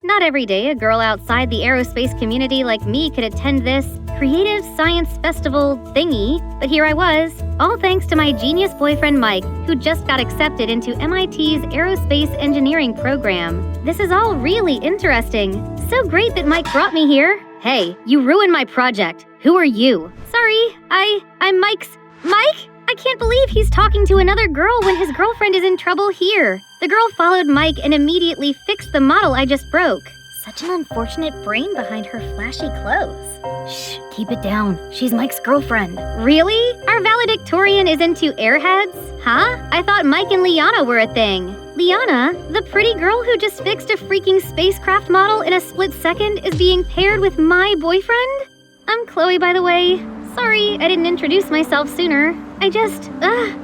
Not every day a girl outside the aerospace community like me could attend this creative science festival thingy, but here I was, all thanks to my genius boyfriend Mike, who just got accepted into MIT's aerospace engineering program. This is all really interesting. So great that Mike brought me here. Hey, you ruined my project. Who are you? Sorry, I'm Mike's... Mike? I can't believe he's talking to another girl when his girlfriend is in trouble here. The girl followed Mike and immediately fixed the model I just broke. Such an unfortunate brain behind her flashy clothes. Shh, keep it down. She's Mike's girlfriend. Really? Our valedictorian is into airheads? Huh? I thought Mike and Liana were a thing. Liana, the pretty girl who just fixed a freaking spacecraft model in a split second, is being paired with my boyfriend? I'm Chloe, by the way. Sorry, I didn't introduce myself sooner. I just,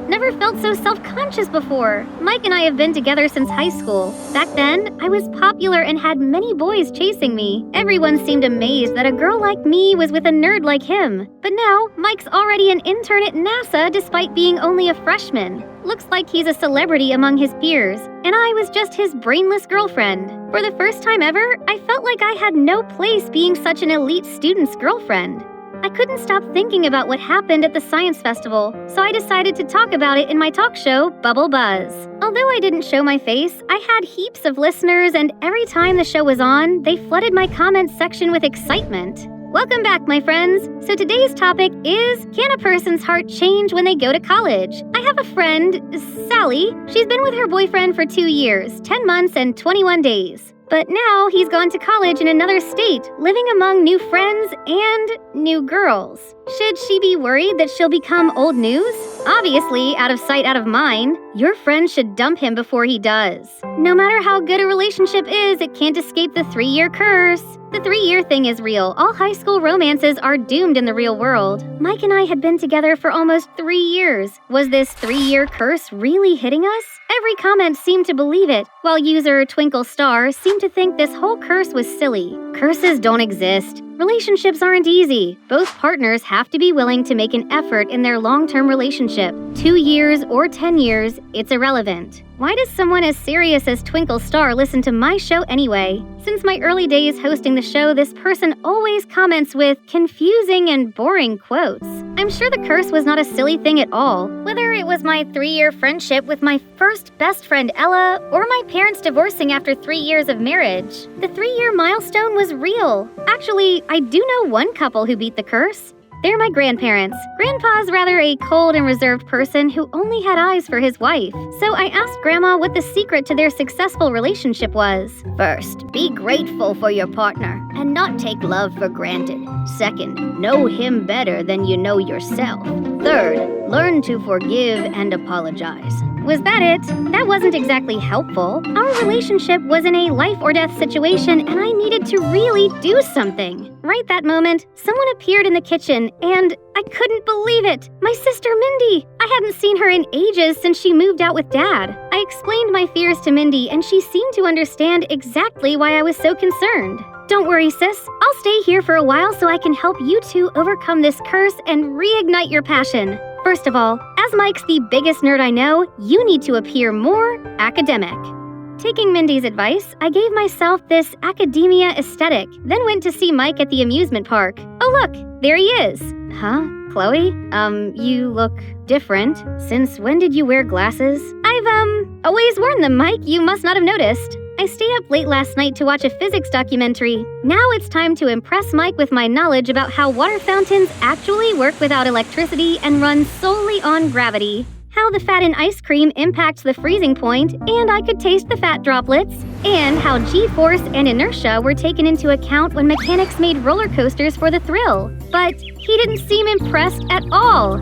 never felt so self-conscious before. Mike and I have been together since high school. Back then, I was popular and had many boys chasing me. Everyone seemed amazed that a girl like me was with a nerd like him. But now, Mike's already an intern at NASA despite being only a freshman. Looks like he's a celebrity among his peers, and I was just his brainless girlfriend. For the first time ever, I felt like I had no place being such an elite student's girlfriend. I couldn't stop thinking about what happened at the science festival, so I decided to talk about it in my talk show, Bubble Buzz. Although I didn't show my face, I had heaps of listeners, and every time the show was on, they flooded my comments section with excitement. Welcome back, my friends. So today's topic is, can a person's heart change when they go to college? I have a friend, Sally. She's been with her boyfriend for 2 years, 10 months, and 21 days. But now he's gone to college in another state, living among new friends and new girls. Should she be worried that she'll become old news? Obviously, out of sight, out of mind. Your friend should dump him before he does. No matter how good a relationship is, it can't escape the 3-year curse. The 3-year thing is real. All high school romances are doomed in the real world. Mike and I had been together for almost 3 years. Was this 3-year curse really hitting us? Every comment seemed to believe it, while user Twinkle Star seemed to think this whole curse was silly. Curses don't exist. Relationships aren't easy. Both partners have to be willing to make an effort in their long-term relationship. 2 years or 10 years, it's irrelevant. Why does someone as serious as Twinkle Star listen to my show anyway? Since my early days hosting the show, this person always comments with confusing and boring quotes. I'm sure the curse was not a silly thing at all. Whether it was my 3-year friendship with my first best friend Ella, or my parents divorcing after 3 years of marriage, the 3-year milestone was real. Actually, I do know one couple who beat the curse. They're my grandparents. Grandpa's rather a cold and reserved person who only had eyes for his wife. So I asked Grandma what the secret to their successful relationship was. First, be grateful for your partner and not take love for granted. Second, know him better than you know yourself. Third, learn to forgive and apologize. Was that it? That wasn't exactly helpful. Our relationship was in a life or death situation, and I needed to really do something. Right that moment, someone appeared in the kitchen, and I couldn't believe it. My sister Mindy. I hadn't seen her in ages since she moved out with Dad. I explained my fears to Mindy, and she seemed to understand exactly why I was so concerned. Don't worry, sis. I'll stay here for a while so I can help you two overcome this curse and reignite your passion. First of all, as Mike's the biggest nerd I know, you need to appear more academic. Taking Mindy's advice, I gave myself this academia aesthetic, then went to see Mike at the amusement park. Oh look, there he is. Huh? Chloe? You look different. Since when did you wear glasses? I've, always worn them, Mike. You must not have noticed. I stayed up late last night to watch a physics documentary. Now it's time to impress Mike with my knowledge about how water fountains actually work without electricity and run solely on gravity. How the fat in ice cream impacts the freezing point, and I could taste the fat droplets. And how G-force and inertia were taken into account when mechanics made roller coasters for the thrill. But he didn't seem impressed at all.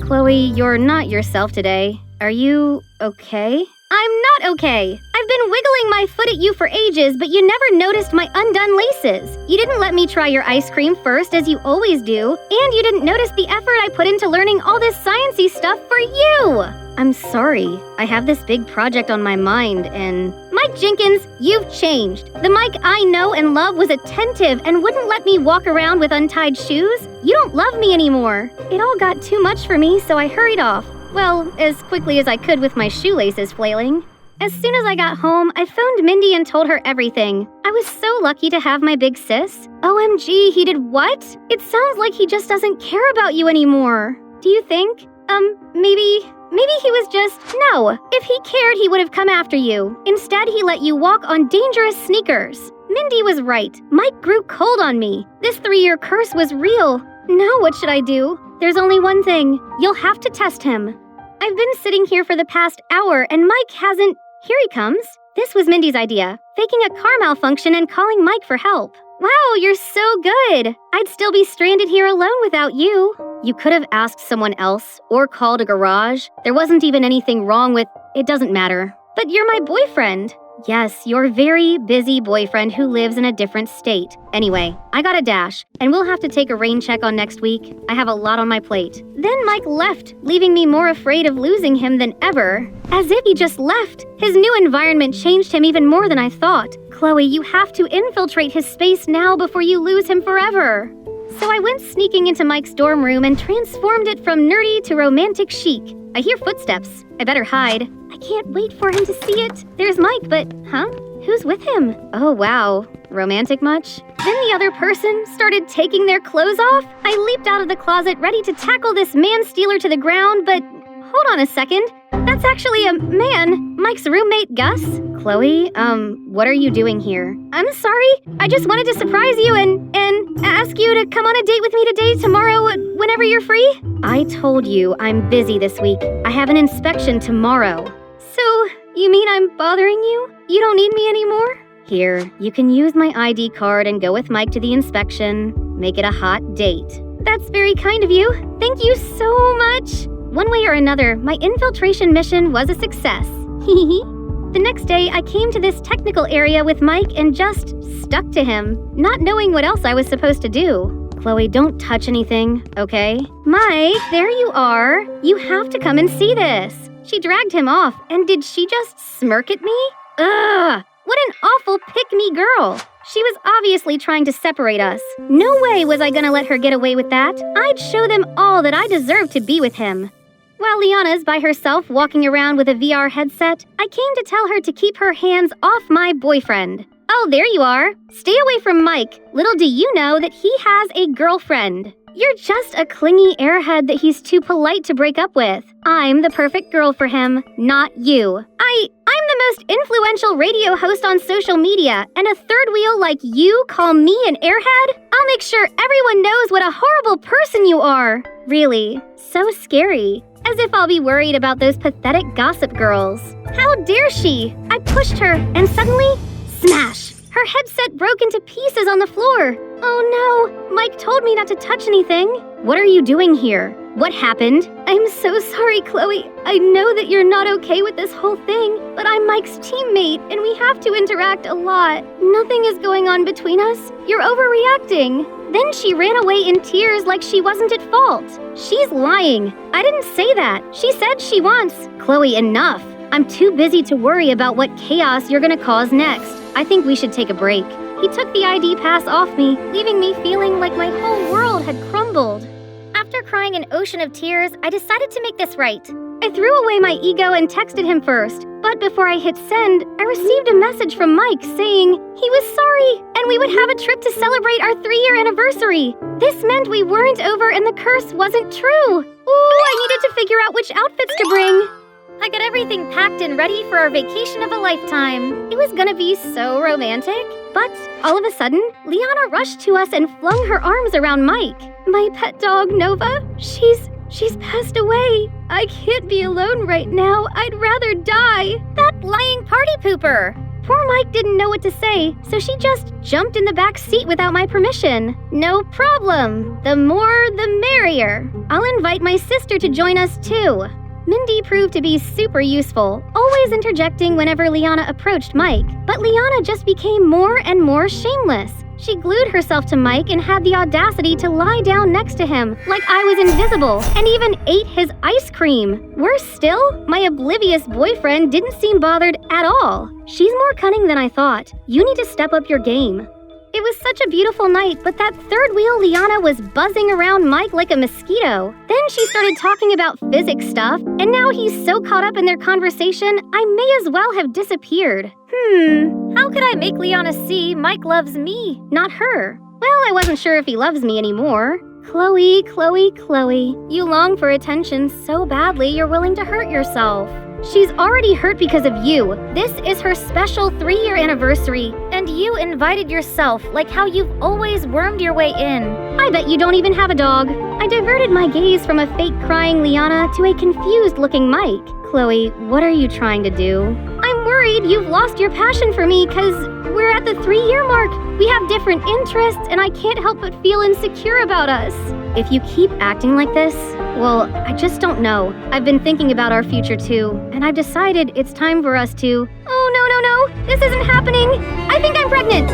Chloe, you're not yourself today. Are you okay? I'm not okay. I've been wiggling my foot at you for ages, but you never noticed my undone laces. You didn't let me try your ice cream first, as you always do, and you didn't notice the effort I put into learning all this science-y stuff for you. I'm sorry. I have this big project on my mind, and... Mike Jenkins, you've changed. The Mike I know and love was attentive and wouldn't let me walk around with untied shoes. You don't love me anymore. It all got too much for me, so I hurried off. Well, as quickly as I could with my shoelaces flailing. As soon as I got home, I phoned Mindy and told her everything. I I was so lucky to have my big sis. OMG, he did what? It sounds like he just doesn't care about you anymore. Do you think? Maybe he was just... No, if he cared, he would have come after you. Instead, he let you walk on dangerous sneakers. Mindy was right. Mike grew cold on me. This 3-year curse was real. Now what should I do? There's only one thing. You'll have to test him. I've been sitting here for the past hour and Mike hasn't... Here he comes. This was Mindy's idea, faking a car malfunction and calling Mike for help. Wow, you're so good. I'd still be stranded here alone without you. You could have asked someone else or called a garage. There wasn't even anything wrong with... It doesn't matter. But you're my boyfriend. Yes, your very busy boyfriend who lives in a different state. Anyway, I got a dash, and we'll have to take a rain check on next week. I have a lot on my plate. Then Mike left, leaving me more afraid of losing him than ever. As if he just left. His new environment changed him even more than I thought. Chloe, you have to infiltrate his space now before you lose him forever. So I went sneaking into Mike's dorm room and transformed it from nerdy to romantic chic. I hear footsteps. I better hide. I can't wait for him to see it. There's Mike, but, who's with him? Oh, wow. Romantic much? Then the other person started taking their clothes off. I leaped out of the closet ready to tackle this man-stealer to the ground, but hold on a second. That's actually a man, Mike's roommate, Gus. Chloe, what are you doing here? I'm sorry. I just wanted to surprise you and ask you to come on a date with me today, tomorrow, whenever you're free. I told you I'm busy this week. I have an inspection tomorrow. So, you mean I'm bothering you? You don't need me anymore? Here, you can use my ID card and go with Mike to the inspection. Make it a hot date. That's very kind of you. Thank you so much. One way or another, my infiltration mission was a success. Hehe. The next day, I came to this technical area with Mike and just stuck to him, not knowing what else I was supposed to do. Chloe, don't touch anything, okay? Mike, there you are. You have to come and see this. She dragged him off, and did she just smirk at me? Ugh! What an awful pick-me girl. She was obviously trying to separate us. No way was I gonna let her get away with that. I'd show them all that I deserved to be with him. While Liana's by herself walking around with a VR headset, I came to tell her to keep her hands off my boyfriend. Oh, there you are. Stay away from Mike. Little do you know that he has a girlfriend. You're just a clingy airhead that he's too polite to break up with. I'm the perfect girl for him, not you. I'm the most influential radio host on social media, and a third wheel like you call me an airhead? I'll make sure everyone knows what a horrible person you are. Really, so scary. As if I'll be worried about those pathetic gossip girls. How dare she? I pushed her, and suddenly, smash! Her headset broke into pieces on the floor. Oh no, Mike told me not to touch anything. What are you doing here? What happened? I'm so sorry, Chloe. I know that you're not okay with this whole thing, but I'm Mike's teammate, and we have to interact a lot. Nothing is going on between us. You're overreacting. Then she ran away in tears like she wasn't at fault. She's lying. I didn't say that. She said she wants. Chloe, enough. I'm too busy to worry about what chaos you're gonna cause next. I think we should take a break. He took the ID pass off me, leaving me feeling like my whole world had crumbled. After crying an ocean of tears, I decided to make this right. I threw away my ego and texted him first, but before I hit send, I received a message from Mike saying he was sorry and we would have a trip to celebrate our 3-year anniversary. This meant we weren't over and the curse wasn't true. Ooh, I needed to figure out which outfits to bring. I got everything packed and ready for our vacation of a lifetime. It was gonna be so romantic. But all of a sudden, Liana rushed to us and flung her arms around Mike. My pet dog, Nova, she's passed away. I can't be alone right now. I'd rather die. That lying party pooper. Poor Mike didn't know what to say, so she just jumped in the back seat without my permission. No problem. The more, the merrier. I'll invite my sister to join us too. Mindy proved to be super useful, always interjecting whenever Liana approached Mike. But Liana just became more and more shameless. She glued herself to Mike and had the audacity to lie down next to him, like I was invisible, and even ate his ice cream. Worse still, my oblivious boyfriend didn't seem bothered at all. She's more cunning than I thought. You need to step up your game. It was such a beautiful night, but that third wheel Liana was buzzing around Mike like a mosquito. Then she started talking about physics stuff, and now he's so caught up in their conversation, I may as well have disappeared. How could I make Liana see Mike loves me, not her? Well, I wasn't sure if he loves me anymore. Chloe, you long for attention so badly you're willing to hurt yourself. She's already hurt because of you. This is her special 3-year anniversary, and you invited yourself like how you've always wormed your way in. I bet you don't even have a dog. I diverted my gaze from a fake crying Liana to a confused-looking Mike. Chloe, what are you trying to do? I'm worried you've lost your passion for me because we're at the 3-year mark. We have different interests, and I can't help but feel insecure about us. If you keep acting like this, well, I just don't know. I've been thinking about our future too, and I've decided it's time for us to... Oh, no, this isn't happening. I think I'm pregnant.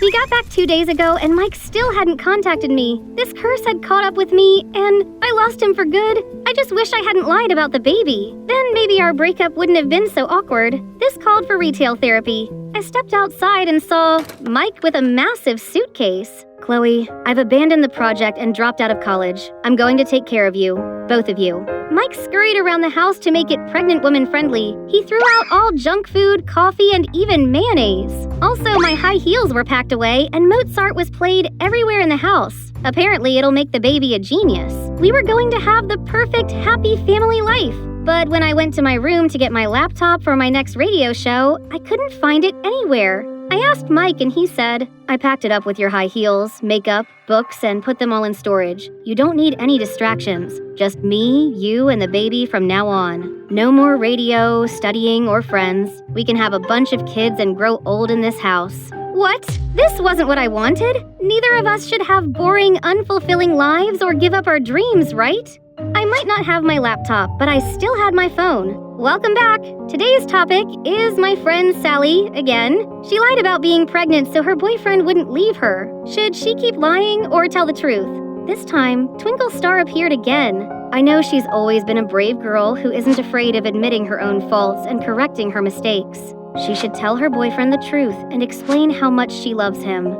We got back 2 days ago, and Mike still hadn't contacted me. This curse had caught up with me, and I lost him for good. I just wish I hadn't lied about the baby. Then maybe our breakup wouldn't have been so awkward. This called for retail therapy. I stepped outside and saw Mike with a massive suitcase. Chloe, I've abandoned the project and dropped out of college. I'm going to take care of you, both of you. Mike scurried around the house to make it pregnant woman friendly. He threw out all junk food, coffee, and even mayonnaise. Also, my high heels were packed away and Mozart was played everywhere in the house. Apparently, it'll make the baby a genius. We were going to have the perfect, happy family life. But when I went to my room to get my laptop for my next radio show, I couldn't find it anywhere. I asked Mike and he said, I packed it up with your high heels, makeup, books, and put them all in storage. You don't need any distractions. Just me, you, and the baby from now on. No more radio, studying, or friends. We can have a bunch of kids and grow old in this house. What? This wasn't what I wanted. Neither of us should have boring, unfulfilling lives or give up our dreams, right? I might not have my laptop, but I still had my phone. Welcome back. Today's topic is my friend Sally again. She lied about being pregnant so her boyfriend wouldn't leave her. Should she keep lying or tell the truth? This time, Twinkle Star appeared again. I know she's always been a brave girl who isn't afraid of admitting her own faults and correcting her mistakes. She should tell her boyfriend the truth and explain how much she loves him.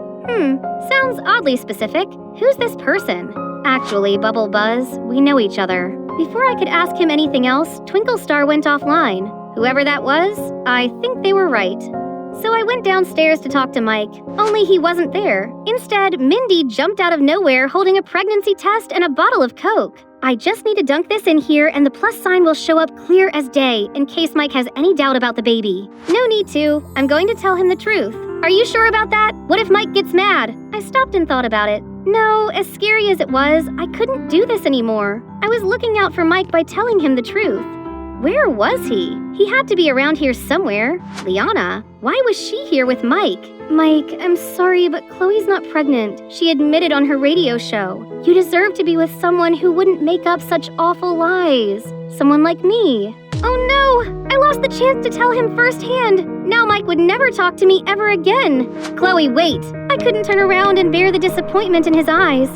Sounds oddly specific. Who's this person? Actually, Bubble Buzz, we know each other. Before I could ask him anything else, Twinkle Star went offline. Whoever that was, I think they were right. So I went downstairs to talk to Mike, only he wasn't there. Instead, Mindy jumped out of nowhere holding a pregnancy test and a bottle of Coke. I just need to dunk this in here and the plus sign will show up clear as day in case Mike has any doubt about the baby. No need to. I'm going to tell him the truth. Are you sure about that? What if Mike gets mad? I stopped and thought about it. No, as scary as it was, I couldn't do this anymore. I was looking out for Mike by telling him the truth. Where was he? He had to be around here somewhere. Liana, why was she here with Mike? Mike, I'm sorry, but Chloe's not pregnant. She admitted on her radio show. You deserve to be with someone who wouldn't make up such awful lies. Someone like me. Oh no! I lost the chance to tell him firsthand. Now Mike would never talk to me ever again. Chloe, wait. I couldn't turn around and bear the disappointment in his eyes.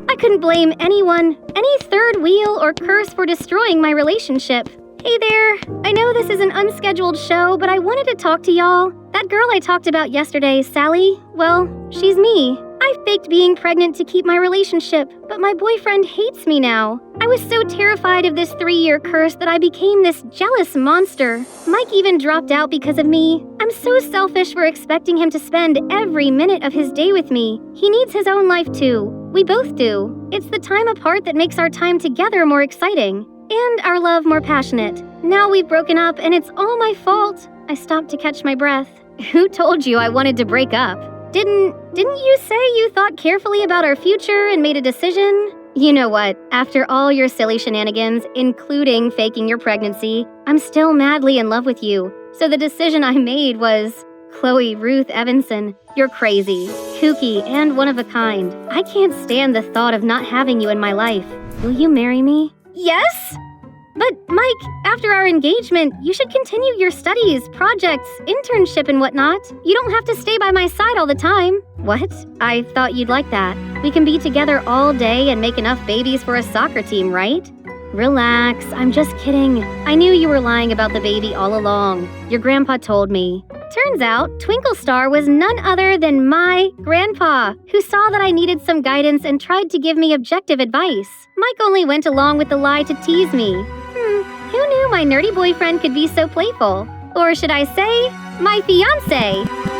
I couldn't blame anyone, any third wheel or curse for destroying my relationship. Hey there, I know this is an unscheduled show, but I wanted to talk to y'all. That girl I talked about yesterday, Sally, well, she's me. I faked being pregnant to keep my relationship, but my boyfriend hates me now. I was so terrified of this 3-year curse that I became this jealous monster. Mike even dropped out because of me. I'm so selfish for expecting him to spend every minute of his day with me. He needs his own life too. We both do. It's the time apart that makes our time together more exciting. And our love more passionate. Now we've broken up and it's all my fault. I stopped to catch my breath. Who told you I wanted to break up? Didn't you say you thought carefully about our future and made a decision? You know what? After all your silly shenanigans, including faking your pregnancy, I'm still madly in love with you. So the decision I made was... Chloe Ruth Evanson, you're crazy, kooky, and one of a kind. I can't stand the thought of not having you in my life. Will you marry me? Yes? But, Mike, after our engagement, you should continue your studies, projects, internship, and whatnot. You don't have to stay by my side all the time. What? I thought you'd like that. We can be together all day and make enough babies for a soccer team, right? Relax, I'm just kidding. I knew you were lying about the baby all along. Your grandpa told me. Turns out, Twinkle Star was none other than my grandpa, who saw that I needed some guidance and tried to give me objective advice. Mike only went along with the lie to tease me. Who knew my nerdy boyfriend could be so playful? Or should I say, my fiancé?